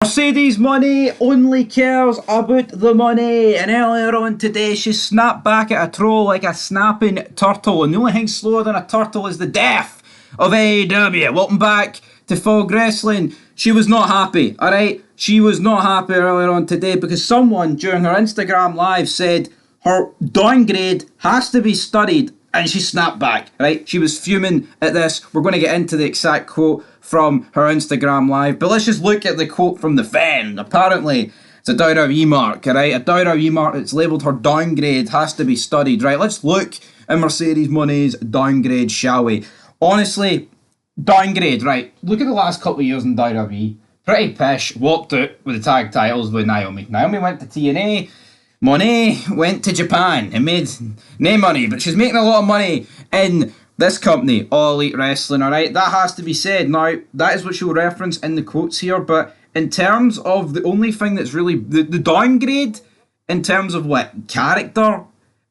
Mercedes Money only cares about the money, and earlier on today she snapped back at a troll like a snapping turtle, and the only thing slower than a turtle is the death of AEW. Welcome back to Fog Wrestling. She was not happy, alright? She was not happy earlier on today because someone during her Instagram live said her downgrade has to be studied, and she snapped back, right? She was fuming at this. We're going to get into the exact quote from her Instagram live, but let's just look at the quote from the fan. Apparently, it's a WWE mark, right? A WWE mark that's labelled her downgrade has to be studied, right? Let's look at Mercedes Money's downgrade, shall we? Honestly, downgrade, right? Look at the last couple of years in WWE. Pretty pish, walked out with the tag titles with Naomi. Naomi went to TNA. Mone went to Japan and made no money, but she's making a lot of money in this company, All Elite Wrestling, alright? That has to be said. Now, that is what she'll reference in the quotes here, but in terms of the only thing that's really, the downgrade, in terms of what, character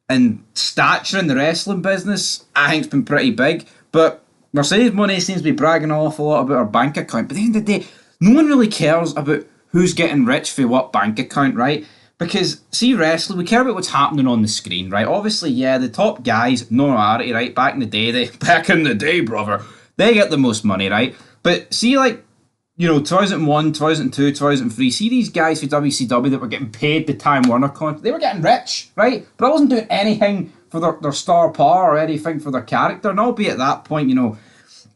and stature in the wrestling business, I think it's been pretty big, but Mercedes Money seems to be bragging an awful lot about her bank account, but at the end of the day, no one really cares about who's getting rich for what bank account, right? Because, see, wrestling, we care about what's happening on the screen, right? Obviously, yeah, the top guys, notoriety, right? Back in the day, brother, they get the most money, right? But see, like, 2001, 2002, 2003, see these guys for WCW that were getting paid the Time Warner contract, they were getting rich, right? But I wasn't doing anything for their star power or anything for their character, and albeit at that point,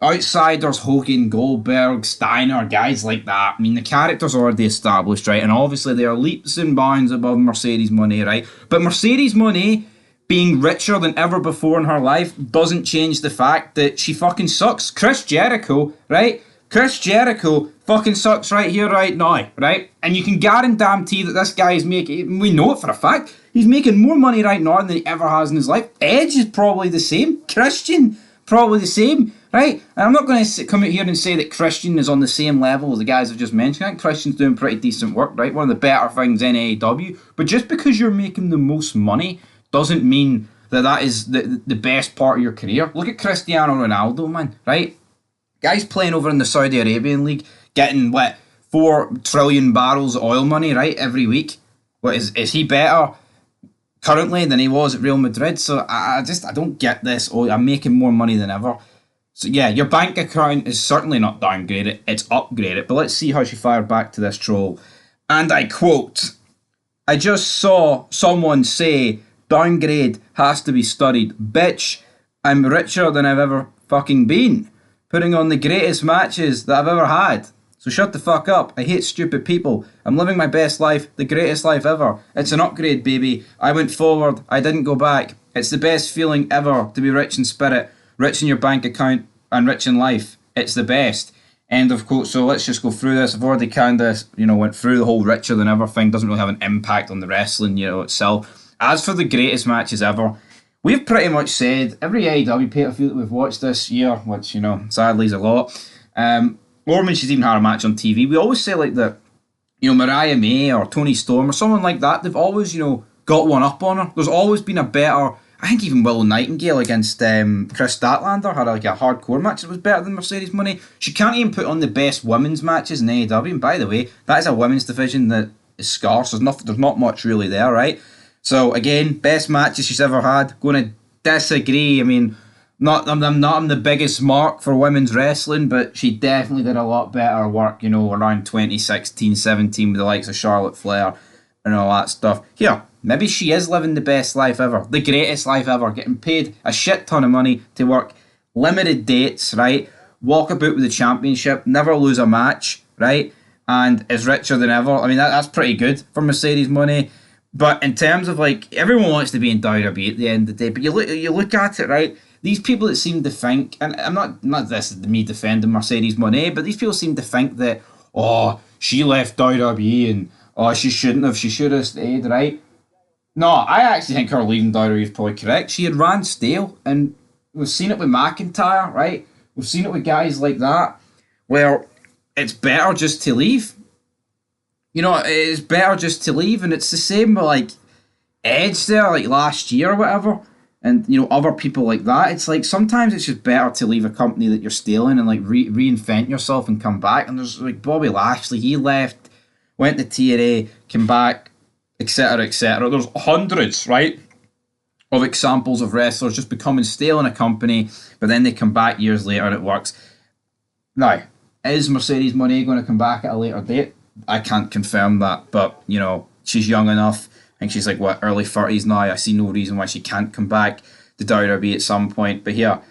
outsiders, Hogan, Goldberg, Steiner, guys like that. I mean, the character's already established, right? And obviously they are leaps and bounds above Mercedes Money, right? But Mercedes Money being richer than ever before in her life doesn't change the fact that she fucking sucks. Chris Jericho, right? Chris Jericho fucking sucks right here, right now, right? And you can guarantee that this guy is making, we know it for a fact, he's making more money right now than he ever has in his life. Edge is probably the same. Christian, probably the same. Right? And I'm not going to come out here and say that Christian is on the same level as the guys I've just mentioned. I think Christian's doing pretty decent work, right? One of the better things in AEW. But just because you're making the most money doesn't mean that is the best part of your career. Look at Cristiano Ronaldo, man, right? Guy's playing over in the Saudi Arabian League, getting, 4 trillion barrels of oil money, right, every week. What, is he better currently than he was at Real Madrid? So I don't get this. Oh, I'm making more money than ever. So yeah, your bank account is certainly not downgraded, it's upgraded. But let's see how she fired back to this troll. And I quote, "I just saw someone say, downgrade has to be studied. Bitch, I'm richer than I've ever fucking been. Putting on the greatest matches that I've ever had. So shut the fuck up. I hate stupid people. I'm living my best life, the greatest life ever. It's an upgrade, baby. I went forward, I didn't go back. It's the best feeling ever to be rich in spirit. Rich in your bank account and rich in life. It's the best." End of quote. So let's just go through this. I've already kind of, went through the whole richer than ever thing. Doesn't really have an impact on the wrestling, itself. As for the greatest matches ever, we've pretty much said every AEW pay-per-view that we've watched this year, which, sadly is a lot, or when she's even had a match on TV, we always say like that, Mariah May or Toni Storm or someone like that, they've always, got one up on her. There's always been a better, I think even Willow Nightingale against Chris Statlander had a hardcore match that was better than Mercedes Money. She can't even put on the best women's matches in AEW. And by the way, that is a women's division that is scarce. There's not much really there, right? So again, best matches she's ever had. Going to disagree. I mean, I'm not the biggest mark for women's wrestling, but she definitely did a lot better work, around 2016, 17 with the likes of Charlotte Flair and all that stuff. Here, maybe she is living the best life ever, the greatest life ever, getting paid a shit ton of money to work limited dates, right? Walk about with the championship, never lose a match, right? And is richer than ever. I mean, that's pretty good for Mercedes Money. But in terms of everyone wants to be in WWE at the end of the day, but you look at it, right? These people that seem to think, and I'm not this is me defending Mercedes Money, but these people seem to think that, she left WWE and she shouldn't have, she should have stayed, right? No, I actually think her leaving WWE is probably correct. She had ran stale, and we've seen it with McIntyre, right? We've seen it with guys like that, where it's better just to leave. It's better just to leave, and it's the same with Edge there, last year or whatever, and other people like that. It's sometimes it's just better to leave a company that you're stealing and reinvent yourself and come back. And there's Bobby Lashley, he left went to TNA, came back, etc., etc. There's hundreds, right, of examples of wrestlers just becoming stale in a company, but then they come back years later and it works. Now, is Mercedes Moné going to come back at a later date? I can't confirm that, but, you know, she's young enough. I think she's like, what, early 30s now. I see no reason why she can't come back to WWE at some point. But here,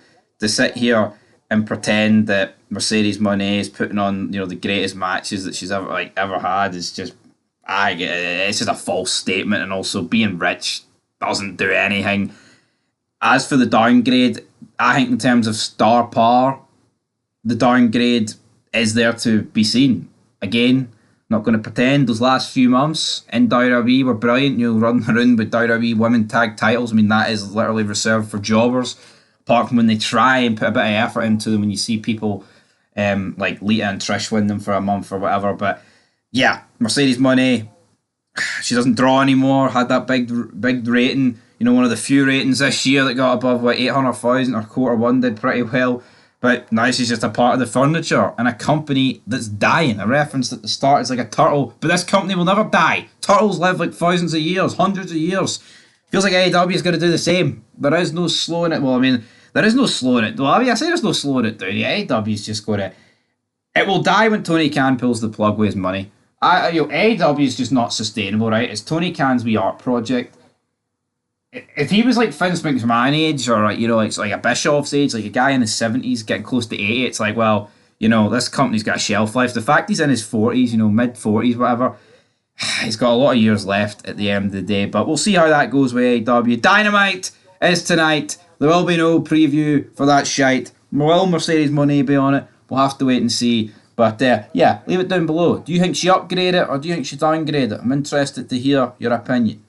to sit here and pretend that Mercedes Moné is putting on, you know, the greatest matches that she's ever had is just, it's just a false statement. And also, being rich doesn't do anything. As for the downgrade, I think in terms of star power, the downgrade is there to be seen. Again, not going to pretend those last few months in WWE were brilliant. You know, running around with WWE women tag titles. I mean, that is literally reserved for jobbers. Apart from when they try and put a bit of effort into them, when you see people like Lita and Trish win them for a month or whatever. But yeah, Mercedes Moné, she doesn't draw anymore. Had that big rating. You know, one of the few ratings this year that got above 800,000. Her quarter one did pretty well. But now she's just a part of the furniture in a company that's dying. I referenced at the start, it's like a turtle, but this company will never die. Turtles live like thousands of years, hundreds of years. Feels like AEW is going to do the same. There is no slowing it. Well, I mean, there is no slowing it. Well, I mean, I say there's no slowing it down. AEW is just going to... It will die when Tony Khan pulls the plug with his money. AEW is just not sustainable, right? It's Tony Khan's wee art project. If he was like Vince McMahon age, or like, you know, like a Bischoff's age, like a guy in his 70s getting close to 80, it's like, well, you know, this company's got a shelf life. The fact he's in his 40s, you know, mid 40s, whatever, he's got a lot of years left at the end of the day. But we'll see how that goes with AEW. Dynamite is tonight. There will be no preview for that shite. Will Mercedes Moné be on it? We'll have to wait and see. But yeah, leave it down below. Do you think she upgraded it or do you think she downgraded it? I'm interested to hear your opinion.